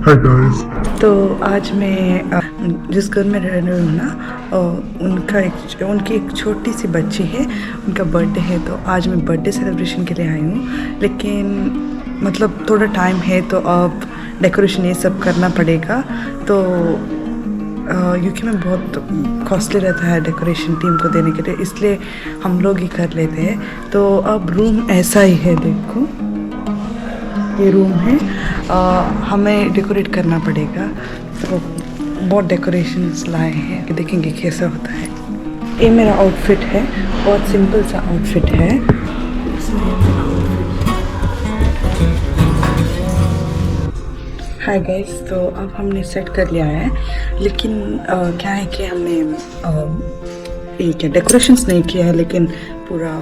Hi guys. तो आज मैं जिस घर में रह रही हूँ ना, उनकी एक छोटी सी बच्ची है, उनका बर्थडे है। तो आज मैं बर्थडे सेलिब्रेशन के लिए आई हूँ, लेकिन मतलब थोड़ा टाइम है तो अब डेकोरेशन ये सब करना पड़ेगा। तो यूके में बहुत कॉस्टली रहता है डेकोरेशन टीम को देने के लिए, इसलिए हम लोग ही कर लेते हैं। तो अब रूम ऐसा ही है, देखो ये रूम है। हमें डेकोरेट करना पड़ेगा, तो बहुत डेकोरेशंस लाए हैं कि देखेंगे कैसा होता है। ये मेरा आउटफिट है, बहुत सिंपल सा आउटफिट है। हाय गाइस, तो अब हमने सेट कर लिया है, लेकिन क्या है कि हमने ये क्या डेकोरेशंस नहीं किया है, लेकिन पूरा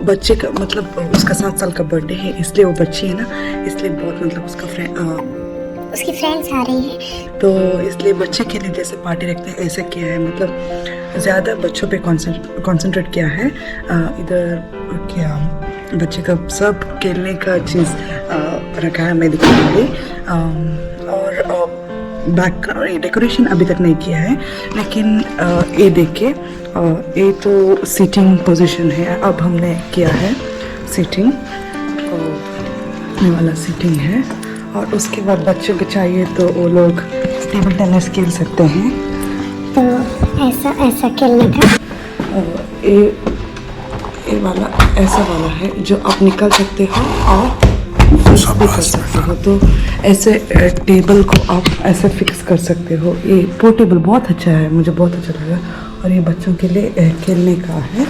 बच्चे का मतलब उसका 7 साल का बर्थडे है, इसलिए वो बच्ची है ना, इसलिए बहुत मतलब उसकी फ्रेंड्स आ रही है, तो इसलिए बच्चे के लिए जैसे पार्टी रखते हैं ऐसे किया है। मतलब ज़्यादा बच्चों पे कंसंट्रेट किया है। इधर क्या बच्चे का सब खेलने का चीज़ रखा है मैं दिखाने के लिए। और बैक डेकोरेशन अभी तक नहीं किया है, लेकिन ये देखिए, ये तो सीटिंग पोजीशन है। अब हमने किया है सीटिंग, ये वाला सीटिंग है। और उसके बाद बच्चों को चाहिए तो वो लोग टेबल टेनिस खेल सकते हैं। तो ऐसा खेलने का ये वाला ऐसा वाला है जो आप निकाल सकते हो और फिक्स भी कर सकते हो। तो ऐसे टेबल को आप ऐसे फिक्स कर सकते हो। ये पोर्टेबल बहुत अच्छा है, मुझे बहुत अच्छा लगा। और ये बच्चों के लिए खेलने का है।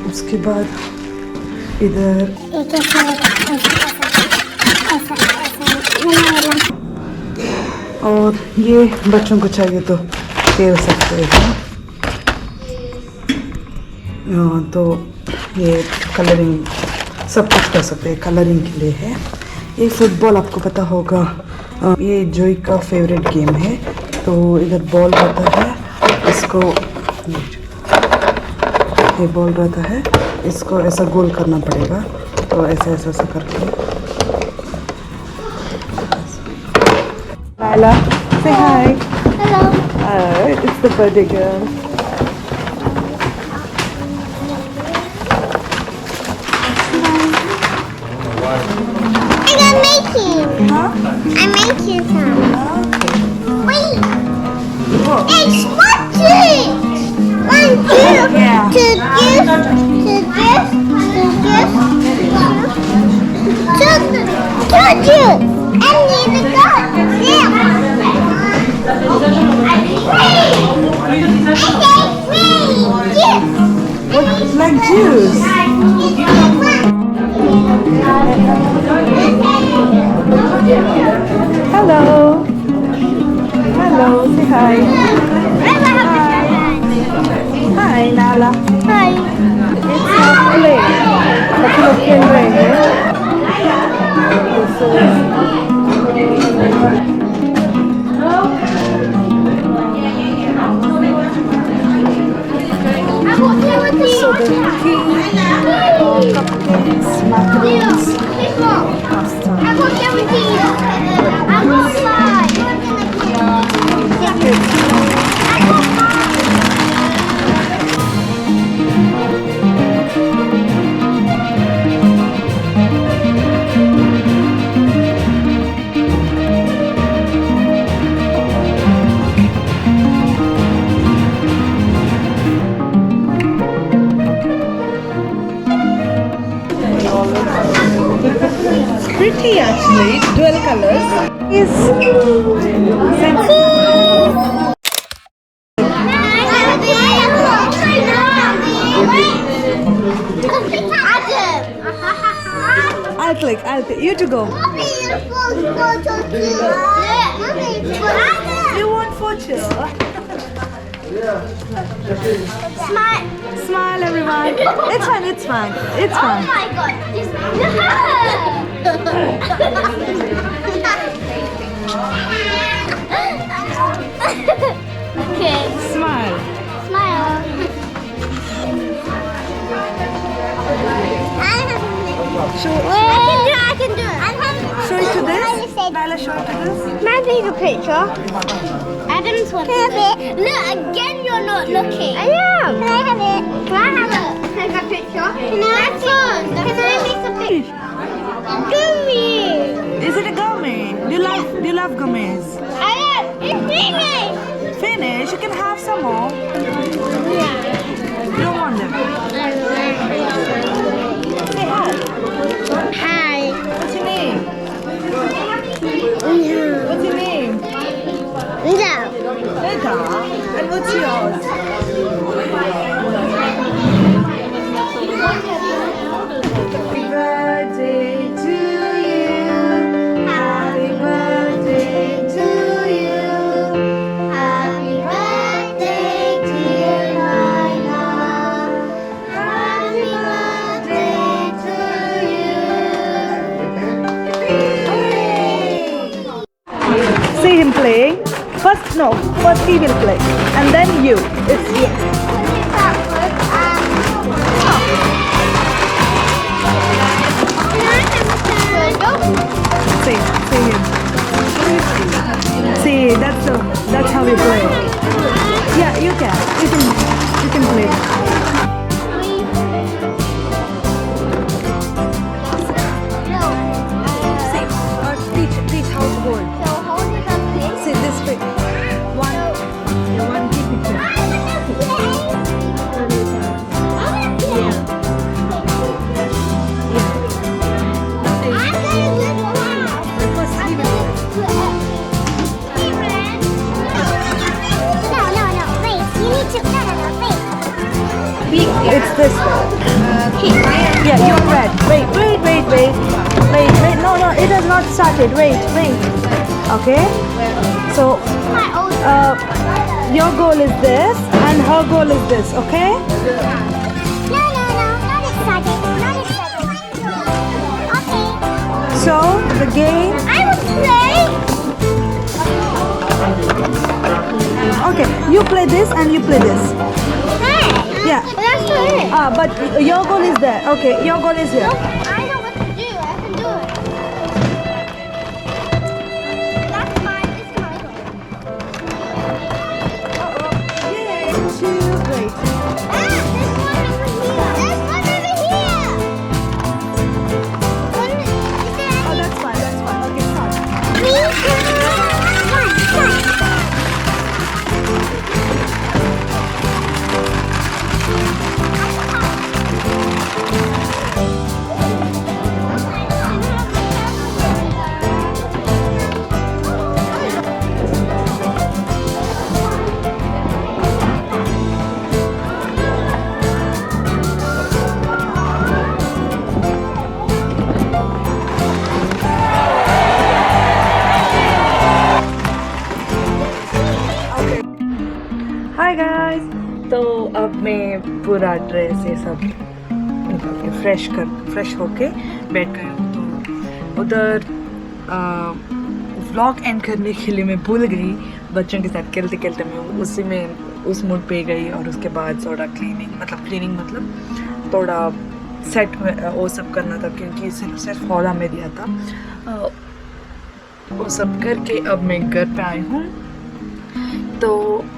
उसके बाद इधर और ये बच्चों को चाहिए तो खेल सकते हैं। तो ये कलरिंग सब कुछ कर सकते हैं, कलरिंग के लिए है। ये फुटबॉल आपको पता होगा, ये जोई का फेवरेट गेम है। तो इधर बॉल रहता है, इसको ये बॉल रहता है, इसको ऐसा गोल करना पड़ेगा। तो ऐसा ऐसा ऐसा करके Lila, say hi. Hello. It's the birthday girl. I'm making. Huh? I'm making some. Wait. Whoa. It's watching. 1, 2, Yeah. to this, to this, to this. I need a gun. Yeah. It's like juice. Hello. Hello, say hi. Hi, Nala. Hi. It's a play. बच्चे लोग खेल रहे हैं। So the cake, cupcakes, macaroons, pasta. I got everything. I got slide. Pretty actually, dual colors. Is I'll click. You to go. You want photo? Smile, everyone. It's fine. It's fine. It's Oh fine. my god. Okay. Smile. Smile. Show. I can do it. Show it to this. Ella, show it to this. Can I take a picture? Adam's one. Can I have it? Look, again you're not looking. I am. Can I have it? Can I have it? Take a picture? Can I have fun? Can I take a picture? Gummy! Is it a gummy? Do you love gummies? I am. It's finished! Finish? You can have some more. You don't want them. Say hi. Hi. What's your name? What's your name? No. Leda. And what's yours? Happy birthday to you. Happy birthday to you. Happy birthday, dear Lila. Happy birthday to you. See him playing. First he will play. And then you. It's you. See him. See, that's how we play. Yeah, you can play. See, teach how to hold. See this way. One keep it there. It's this way. Yeah, you're red. Wait. No, it has not started. Wait. Okay. So, your goal is this, and her goal is this. Okay. Not excited. Okay. So the game. I will play. Okay, you play this and you play this. Hey. Yeah. That's it. But your goal is there. Okay, your goal is here. I know what to do. I can do it. That's mine. It's my goal. Great. There's one over here. Oh, that's fine. Okay, start. 3, 2, 1, start. Hi guys. तो अब मैं पूरा dress ये सब निकाल के fresh होके बैठ गई हूँ। तो उधर व्लॉग एंड करने के लिए मैं भूल गई। बच्चों के साथ खेलते मैं उस मूड पे गई और उसके बाद थोड़ा क्लीनिंग मतलब थोड़ा सेट वो सब करना था, क्योंकि सिर्फ हॉला में दिया था। वो सब करके अब मैं घर पे आई हूँ। तो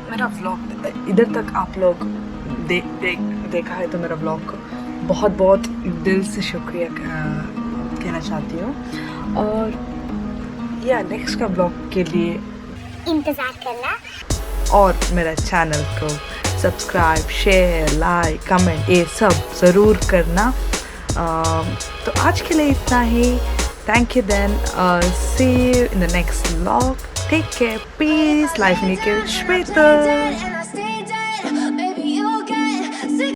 मेरा व्लॉग इधर तक आप लोग देखा है तो मेरा व्लॉग को बहुत बहुत दिल से शुक्रिया कहना चाहती हूँ। और या नेक्स्ट का व्लॉग के लिए इंतज़ार करना और मेरा चैनल को सब्सक्राइब, शेयर, लाइक, कमेंट ये सब ज़रूर करना। तो आज के लिए इतना ही। Thank you then. See you in the next vlog. Take care. Peace. Life Nikil Shweta.